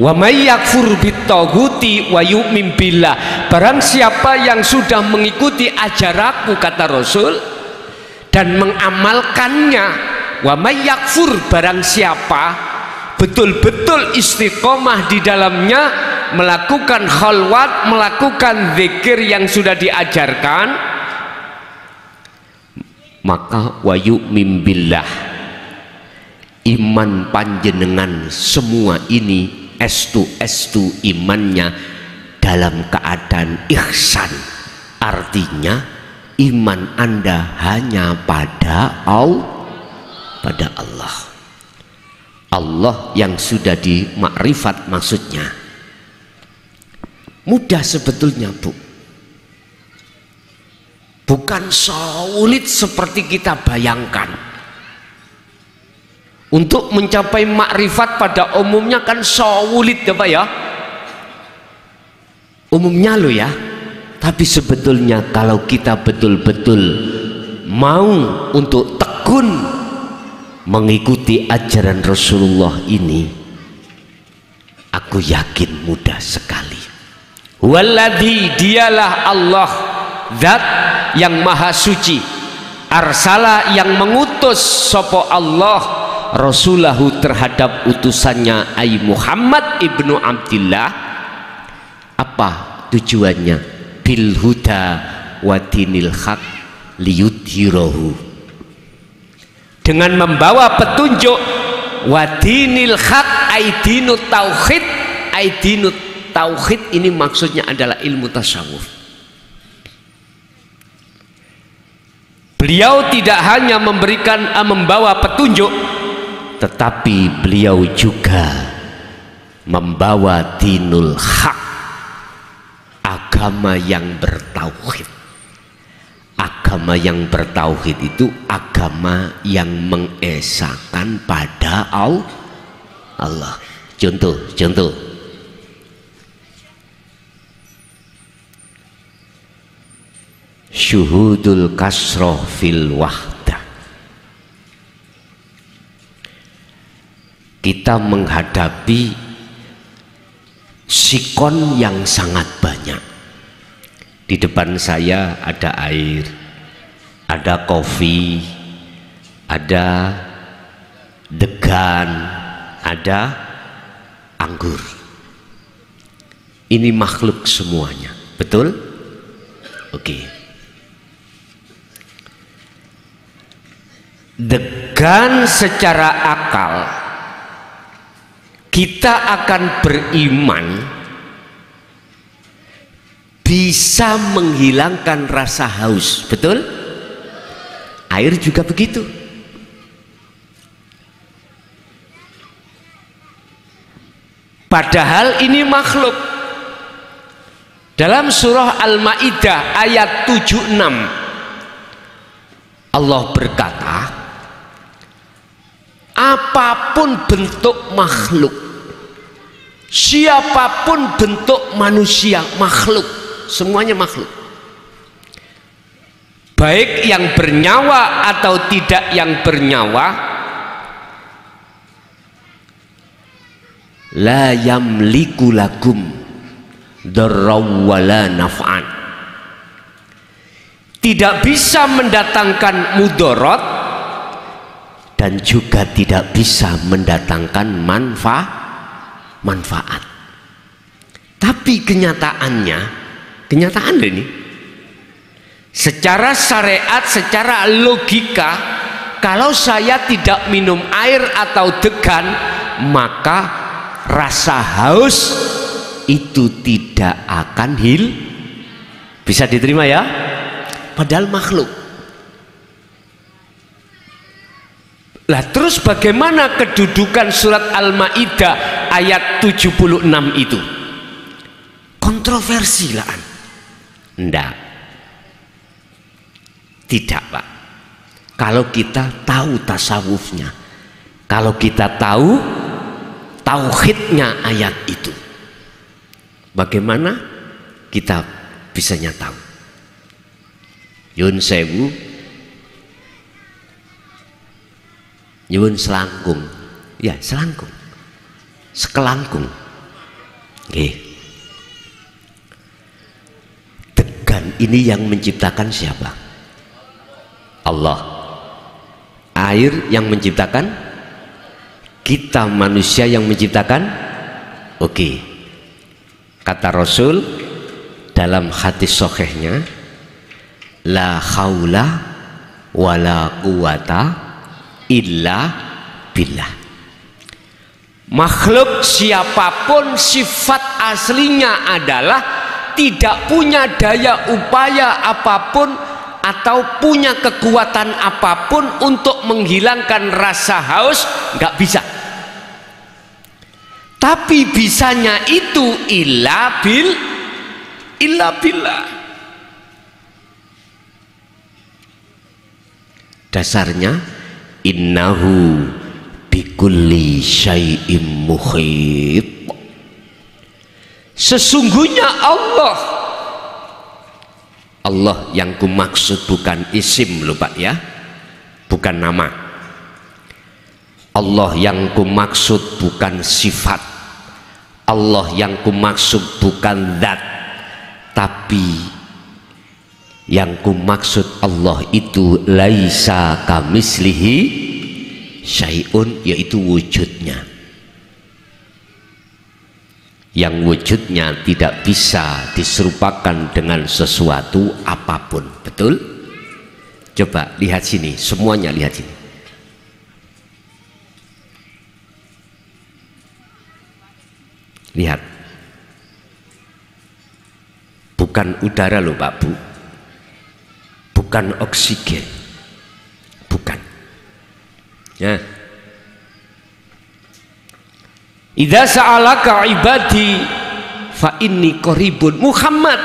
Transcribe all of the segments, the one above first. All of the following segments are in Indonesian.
Wa may yakfur bitaghuti wa yu'min billah, barang siapa yang sudah mengikuti ajaranku kata Rasul dan mengamalkannya, wa may yakfur, barang siapa betul-betul istiqomah di dalamnya, melakukan khalwat, melakukan zikir yang sudah diajarkan, maka wa yu'min billah, iman panjenengan semua ini estu imannya dalam keadaan ihsan, artinya iman Anda hanya pada Allah. Allah yang sudah dimakrifat maksudnya. Mudah sebetulnya, Bu. Bukan sulit seperti kita bayangkan. Untuk mencapai makrifat pada umumnya kan sulit ya Pak ya, umumnya lo ya. Tapi sebetulnya kalau kita betul-betul mau untuk tekun mengikuti ajaran Rasulullah ini, aku yakin mudah sekali. Walladzi, dialah Allah, zat yang maha suci, arsala, yang mengutus sapa Allah Rasulahu, terhadap utusannya ai Muhammad ibnu Abdillah. Apa tujuannya? Bil huda wa dinil haq liyudhirahu, dengan membawa petunjuk, wa dinil haq ai dinut tauhid, ai dinut tauhid ini maksudnya adalah ilmu tasawuf. Beliau tidak hanya membawa petunjuk, tetapi beliau juga membawa dinul haq, agama yang bertauhid. Agama yang bertauhid itu agama yang mengesahkan pada Allah. Contoh syuhudul kasroh fil wahdah. Kita menghadapi sikon yang sangat banyak. Di depan saya ada air, ada kopi, ada degan, ada anggur. Ini makhluk semuanya, betul? Oke. Degan secara akal kita akan beriman bisa menghilangkan rasa haus, betul? Air juga begitu. Padahal ini makhluk. Dalam surah Al-Maidah ayat 76 Allah berkata, apapun bentuk makhluk, siapapun bentuk manusia, makhluk, semuanya makhluk, baik yang bernyawa atau tidak yang bernyawa, la yamliku lakum darraw wala naf'an, tidak bisa mendatangkan mudarat dan juga tidak bisa mendatangkan manfaat. Tapi kenyataan ini secara syariat, secara logika, kalau saya tidak minum air atau degan, maka rasa haus itu tidak akan bisa diterima ya, padahal makhluk. Lah terus bagaimana kedudukan surat Al-Maidah ayat 76 itu? Kontroversi lah. Enggak. Tidak, Pak. Kalau kita tahu tasawufnya, kalau kita tahu tauhidnya ayat itu, bagaimana kita bisanya tahu? Yun sewu, nyuwun selangkung, ya selangkung, sekelangkung, Oke. Degan ini yang menciptakan siapa? Allah. Air yang menciptakan? Kita manusia yang menciptakan? Oke. Kata Rasul dalam hadis sahihnya, la haula wala quwata illa billah. Makhluk siapapun sifat aslinya adalah tidak punya daya upaya apapun atau punya kekuatan apapun untuk menghilangkan rasa haus, nggak bisa. Tapi bisanya itu illa billah. Dasarnya innahu bikulli syai'im muhit. Sesungguhnya Allah yang kumaksud bukan isim loh Pak ya, bukan nama. Allah yang kumaksud bukan sifat. Allah yang kumaksud bukan zat, tapi yang kumaksud Allah itu laisa kamislihi syai'un, yaitu wujudnya, yang wujudnya tidak bisa diserupakan dengan sesuatu apapun. Betul? Coba lihat sini, semuanya lihat sini. Lihat, bukan udara loh Pak Bu, bukan oksigen, bukan ya. Idza sa'alaka ibadi fa inni qaribun. Muhammad,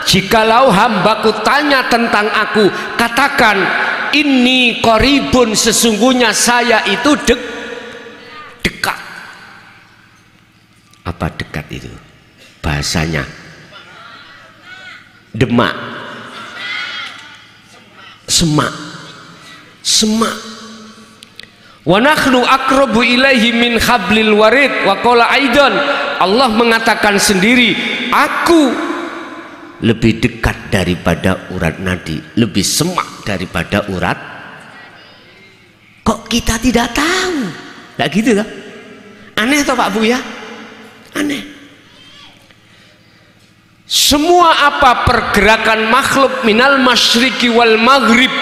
jikalau hambaku tanya tentang aku, katakan inni qaribun, sesungguhnya saya itu dekat. Apa dekat itu? Bahasanya demak, semak. Wa nahnu aqrabu ilaihi min hablil warid. Wa qala aidan, Allah mengatakan sendiri, aku lebih dekat daripada urat nadi, lebih semak daripada urat. Kok kita tidak tahu? Enggak gitu kan? Aneh toh Pak Bu ya? Aneh. Semua apa pergerakan makhluk minal masyriqi wal maghrib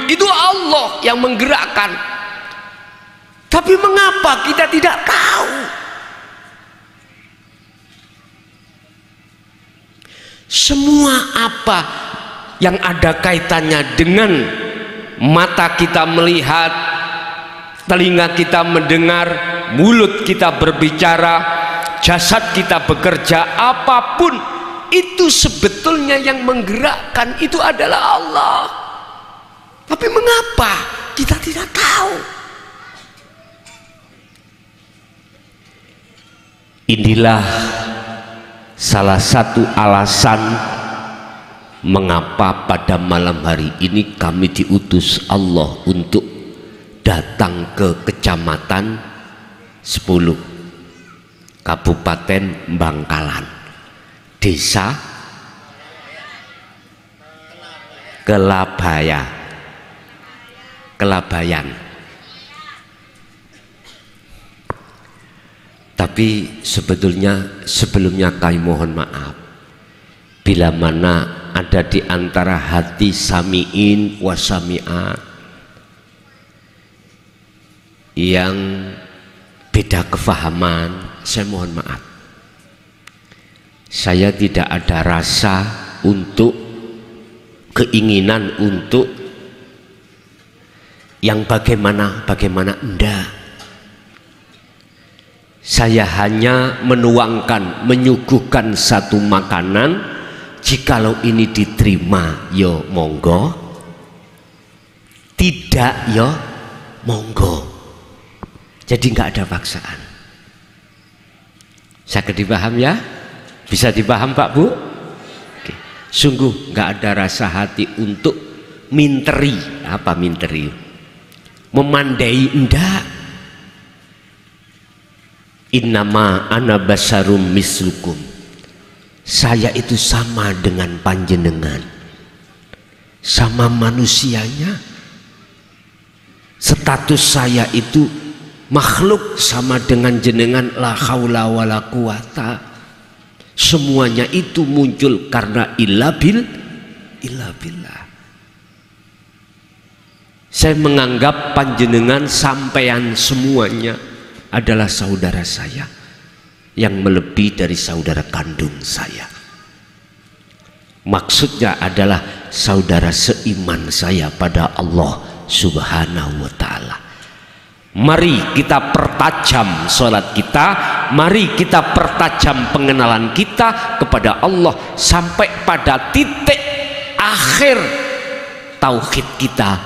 itu Allah yang menggerakkan. Tapi mengapa kita tidak tahu? Semua apa yang ada kaitannya dengan mata kita melihat, telinga kita mendengar, mulut kita berbicara, jasad kita bekerja, apapun itu sebetulnya yang menggerakkan itu adalah Allah. Tapi mengapa kita tidak tahu? Inilah salah satu alasan mengapa pada malam hari ini kami diutus Allah untuk datang ke kecamatan 10 Kabupaten Bangkalan, Desa Kelabayan. Tapi sebelumnya kami mohon maaf bila mana ada di antara hati samiin wasamiat yang beda kefahaman, saya mohon maaf. Saya tidak ada rasa untuk keinginan untuk yang bagaimana enggak. Saya hanya menuangkan, menyuguhkan satu makanan. Jikalau ini diterima, yo monggo. Tidak, yo monggo. Jadi nggak ada paksaan. Saya dipaham ya? Bisa dipaham Pak Bu? Oke. Sungguh nggak ada rasa hati untuk minteri. Apa minteri? Memandai, enggak. Innama ana basarum mislukum. saya itu sama dengan panjenengan, sama manusianya. Status saya itu makhluk sama dengan jenengan, la haula wala quwata. Semuanya itu muncul karena illa billah. Saya menganggap panjenengan sampean semuanya adalah saudara saya yang melebihi dari saudara kandung saya. Maksudnya adalah saudara seiman saya pada Allah Subhanahu wa ta'ala. Mari kita pertajam sholat kita, mari kita pertajam pengenalan kita kepada Allah sampai pada titik akhir tauhid kita,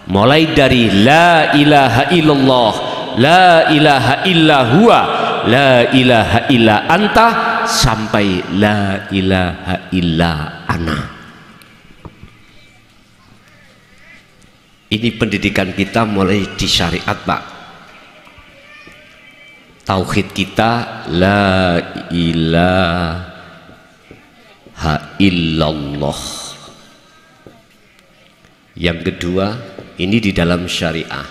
mulai dari la ilaha illallah, la ilaha illa huwa, la ilaha illa anta, sampai la ilaha illa ana. Ini pendidikan kita mulai di syariat, Pak. Tauhid kita la ilaha illallah. Yang kedua, ini di dalam syariah.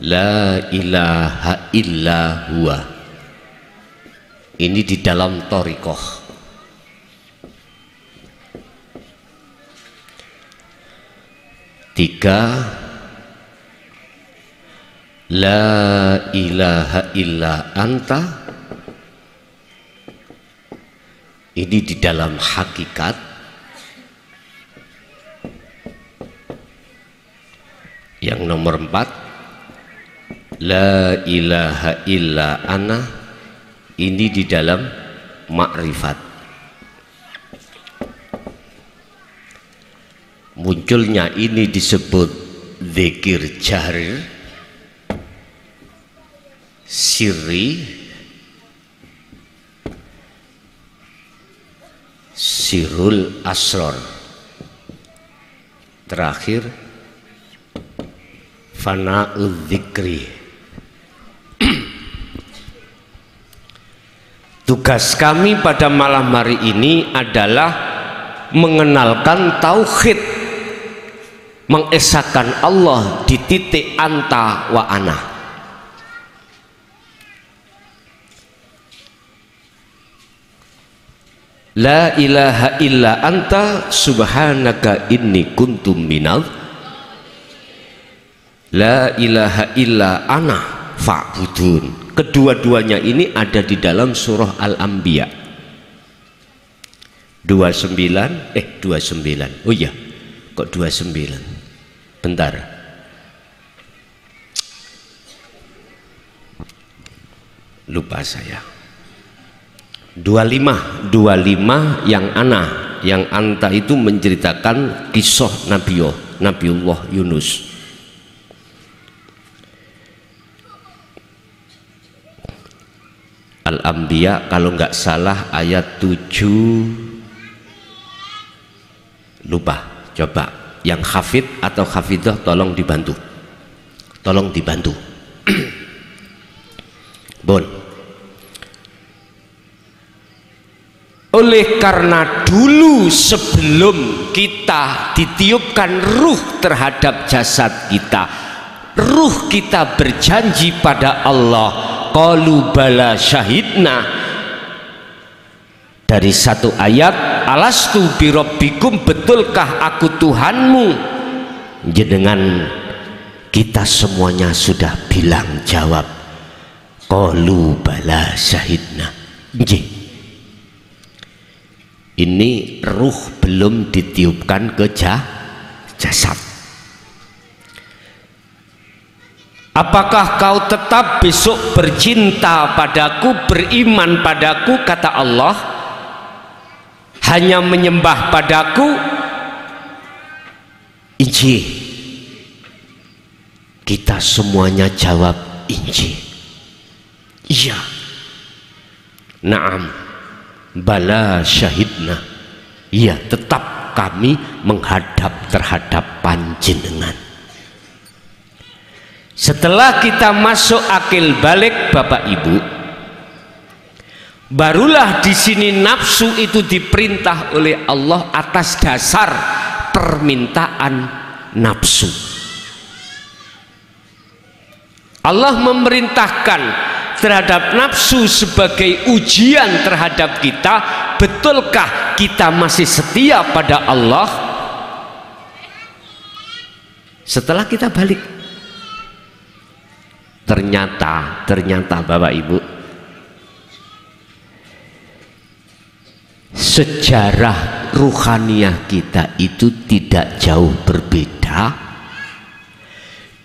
La ilaha illa huwa. Ini di dalam thariqah. Tiga, la ilaha illa anta. Ini di dalam hakikat. Yang nomor 4, la ilaha illa ana. Ini di dalam makrifat. Munculnya ini disebut zikir jahri, sirri, sirul asror. Terakhir fana'udz dzikri. Tugas kami pada malam hari ini adalah mengenalkan tauhid, mengesahkan Allah di titik anta wa ana. La ilaha illa anta subhanaka inni kuntum minal. La ilaha illa ana fa'budun. Kedua-duanya ini ada di dalam surah Al-Anbiya 29. Oh iya, kok 29? Bentar. Lupa saya. 25 yang ana, yang anta itu menceritakan kisah Nabiullah Yunus. Al-Anbiya kalau nggak salah ayat 7. Lupa, coba yang hafid atau hafidah tolong dibantu. Bon. Oleh karena dulu sebelum kita ditiupkan ruh terhadap jasad kita, ruh kita berjanji pada Allah, qalu bala syahidna. Dari satu ayat, alastu birabbikum, betulkah aku Tuhanmu? Jenengan kita semuanya sudah bilang jawab, qalu bala syahidna. Nggih. Ini ruh belum ditiupkan ke jasad. Apakah kau tetap besok bercinta padaku, beriman padaku? Kata Allah, hanya menyembah padaku? Inji. Kita semuanya jawab inji. Iya. Naam. Bala syahidna. Iya, tetap kami menghadap terhadap panjenengan. Setelah kita masuk akil balik Bapak Ibu, barulah di sini nafsu itu diperintah oleh Allah atas dasar permintaan nafsu. Allah memerintahkan terhadap nafsu sebagai ujian terhadap kita. Betulkah kita masih setia pada Allah setelah kita balik? Ternyata Bapak Ibu, sejarah ruhaniyah kita itu tidak jauh berbeda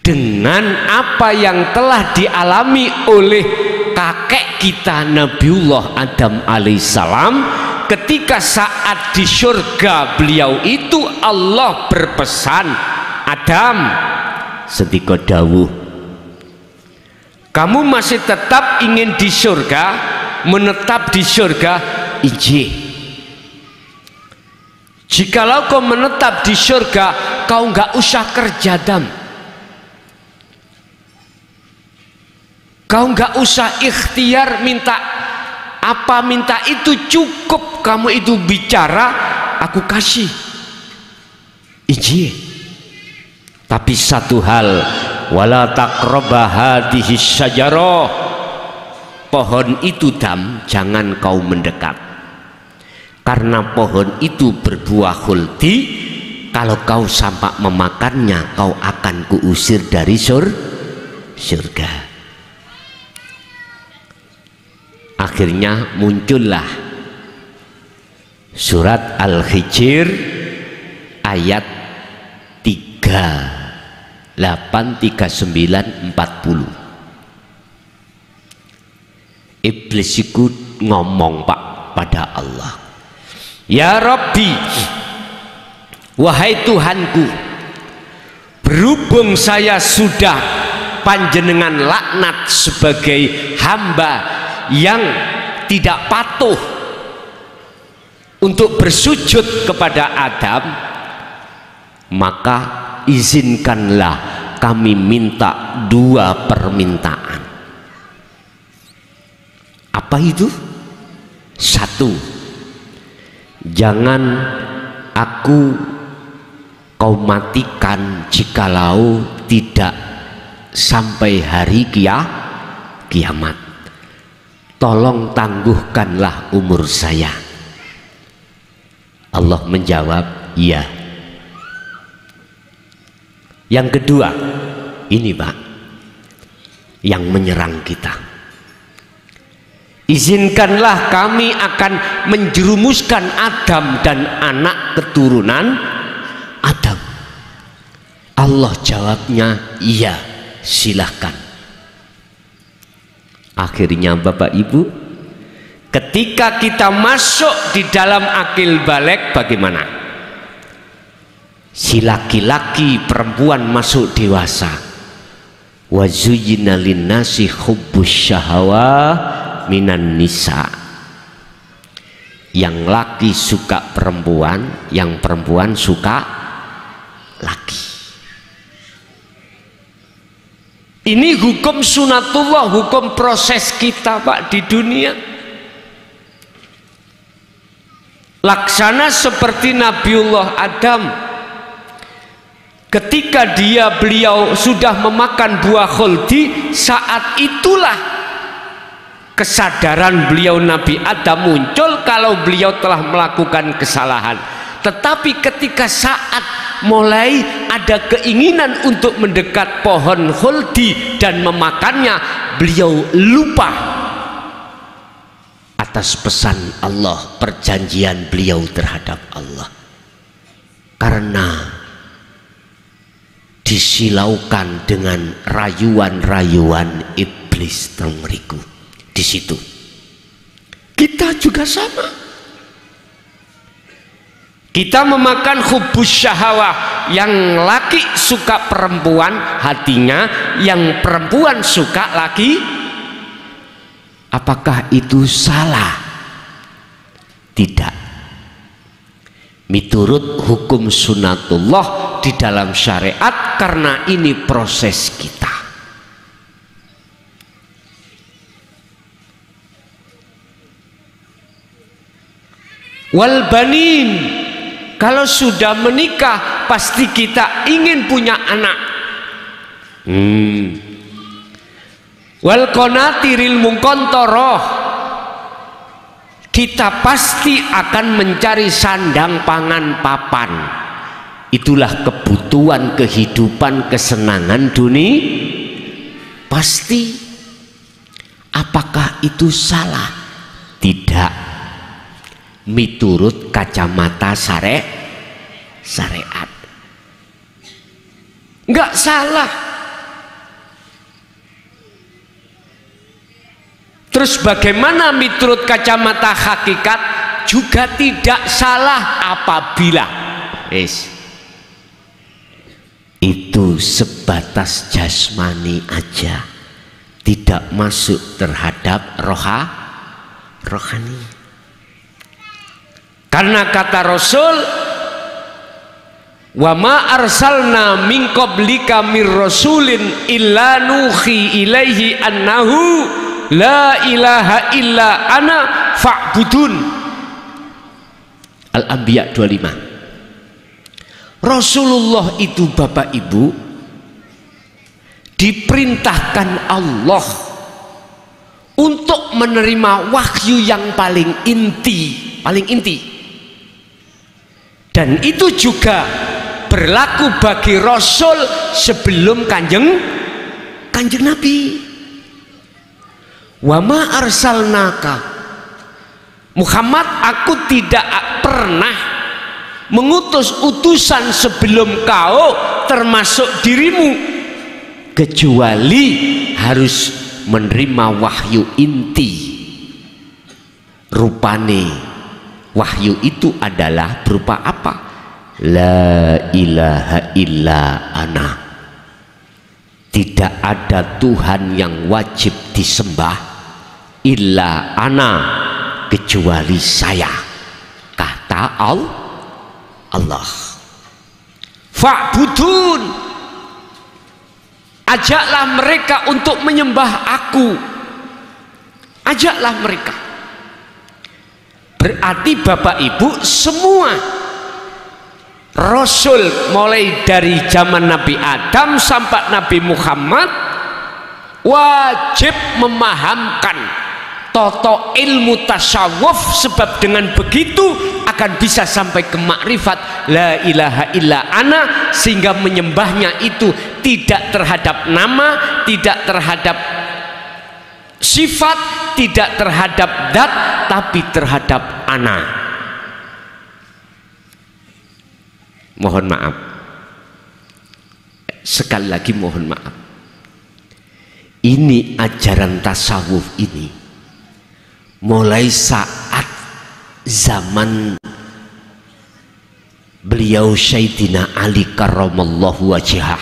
dengan apa yang telah dialami oleh kakek kita Nabiullah Adam alaihissalam. Ketika saat di surga beliau itu Allah berpesan, Adam, sedika dawuh, kamu masih tetap ingin di surga, menetap di surga? Ijih. Jikalau kau menetap di surga, kau nggak usah kerja, Adam. Kau nggak usah ikhtiar minta apa, minta itu, cukup kamu itu bicara, aku kasih. Ijih. Tapi satu hal, wala taqraba hadhihi syajarah, pohon itu Dam, jangan kau mendekat, karena pohon itu berbuah khuldi. Kalau kau sampai memakannya, kau akan kuusir dari surga. Akhirnya muncullah surat Al-Hijr ayat 38, 39, 40. Iblis itu ngomong Pak pada Allah, ya Rabbi, wahai Tuhanku, berhubung saya sudah panjenengan laknat sebagai hamba yang tidak patuh untuk bersujud kepada Adam, maka izinkanlah kami minta 2 permintaan. Apa itu? 1, jangan aku kau matikan jikalau tidak sampai hari kiamat. Tolong tangguhkanlah umur saya. Allah menjawab, iya. Yang kedua, ini Pak, yang menyerang kita. Izinkanlah kami akan menjerumuskan Adam dan anak keturunan Adam. Allah jawabnya, iya, silahkan. Akhirnya Bapak Ibu, ketika kita masuk di dalam akil balik, bagaimana? Si laki-laki perempuan masuk dewasa. Wa zuyyina linnasi hubbus syahawah minan nisa. Yang laki suka perempuan, yang perempuan suka laki. Ini hukum sunatullah, hukum proses kita Pak di dunia. Laksana seperti Nabiullah Adam, ketika beliau sudah memakan buah khuldi, saat itulah kesadaran beliau Nabi Adam muncul kalau beliau telah melakukan kesalahan. Tetapi ketika saat mulai ada keinginan untuk mendekat pohon khuldi dan memakannya, beliau lupa atas pesan Allah, perjanjian beliau terhadap Allah, karena disilaukan dengan rayuan-rayuan iblis tengriku. Di situ kita juga sama. Kita memakan hubus syahwah, yang laki suka perempuan hatinya, yang perempuan suka laki. Apakah itu salah? Tidak. Miturut hukum sunatullah di dalam syariat, karena ini proses kita. wal banin, kalau sudah menikah pasti kita ingin punya anak. Wal qanatiril muqantharah, kita pasti akan mencari sandang pangan papan. Itulah kebutuhan kehidupan, kesenangan dunia. Pasti. Apakah itu salah? Tidak. Miturut kacamata syariat enggak salah. Terus bagaimana miturut kacamata hakikat? Juga tidak salah apabila itu sebatas jasmani aja, tidak masuk terhadap rohani. Karena kata Rasul, wa ma arsalna min qablika mir rasulin illa nuhi ilaihi annahu la ilaha illa ana fa'budun. Al-Anbiya 25. Rasulullah itu Bapak Ibu diperintahkan Allah untuk menerima wahyu yang paling inti, dan itu juga berlaku bagi Rasul sebelum kanjeng Nabi. Wa ma arsalnaka Muhammad, aku tidak pernah mengutus utusan sebelum kau termasuk dirimu kecuali harus menerima wahyu inti. Rupane wahyu itu adalah berupa apa? La ilaha illa ana, tidak ada Tuhan yang wajib disembah illa ana, kecuali saya, kata Allah. Fa'budun, ajaklah mereka untuk menyembah aku, ajaklah mereka. Berarti Bapak Ibu, semua Rasul mulai dari zaman Nabi Adam sampai Nabi Muhammad wajib memahamkan toto ilmu tasawuf, sebab dengan begitu akan bisa sampai ke makrifat la ilaha illa ana, sehingga menyembahnya itu tidak terhadap nama, tidak terhadap sifat, tidak terhadap zat, tapi terhadap ana. Mohon maaf, sekali lagi mohon maaf, ini ajaran tasawuf ini mulai saat zaman beliau Sayyidina Ali karramallahu wajhah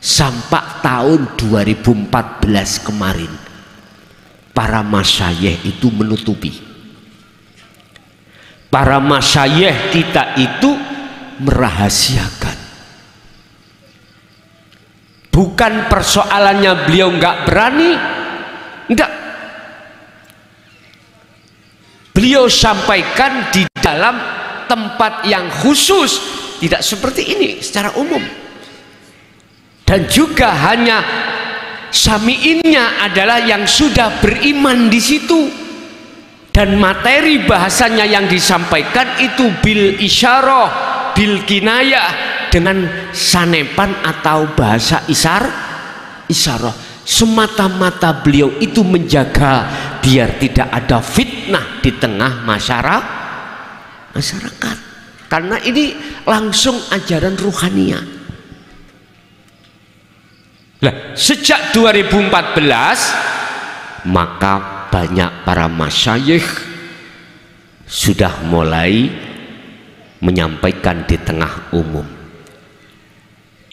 sampai tahun 2014 kemarin, para masyayikh itu menutupi. Para masyayikh kita itu merahasiakan. Bukan persoalannya beliau nggak berani, enggak. Beliau sampaikan di dalam tempat yang khusus, tidak seperti ini secara umum. Dan juga hanya sami'innya adalah yang sudah beriman di situ. Dan materi bahasanya yang disampaikan itu bil isyarah, bil kinayah, dengan sanepan atau bahasa isyarah. Semata-mata beliau itu menjaga biar tidak ada fitnah di tengah masyarakat. Karena ini langsung ajaran ruhaniyah. Nah, sejak 2014 maka banyak para masyayikh sudah mulai menyampaikan di tengah umum.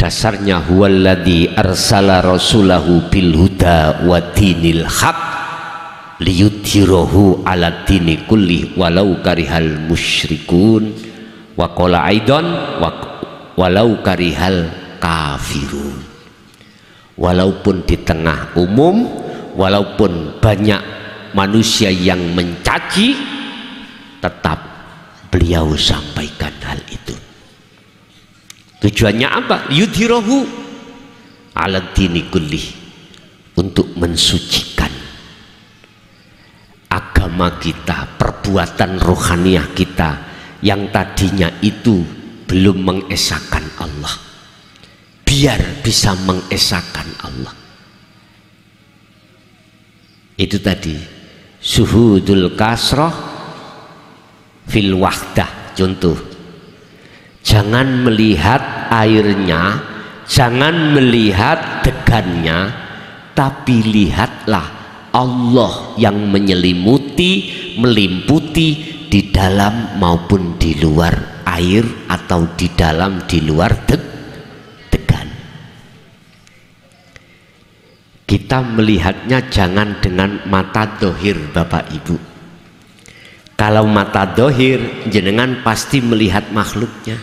Dasarnya huwallazi arsala rasulahu bil huda wa dinil haq liyudhhirahu ala dini kulli walau karihal musyrikun wa qala aidan walau karihal kafirun. Walaupun di tengah umum, walaupun banyak manusia yang mencaci, tetap beliau sampaikan hal itu. Tujuannya apa? Yudhirahu ala dini kullih, untuk mensucikan agama kita, perbuatan rohaniah kita yang tadinya itu belum mengesahkan Allah, biar bisa mengesahkan Allah. Itu tadi suhudul kasroh fil wahdah. Contoh, jangan melihat airnya, jangan melihat degannya, tapi lihatlah Allah yang menyelimuti, melimputi di dalam maupun di luar air, atau di dalam di luar degan. Kita melihatnya jangan dengan mata dohir, Bapak Ibu. Kalau mata dohir, jenengan pasti melihat makhluknya.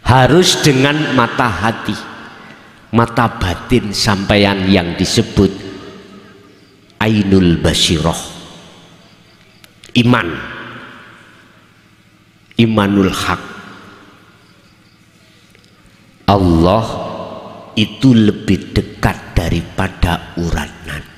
Harus dengan mata hati, mata batin sampeyan, yang disebut ainul basiroh, iman, imanul haq. Allah itu lebih dekat daripada urat nadi.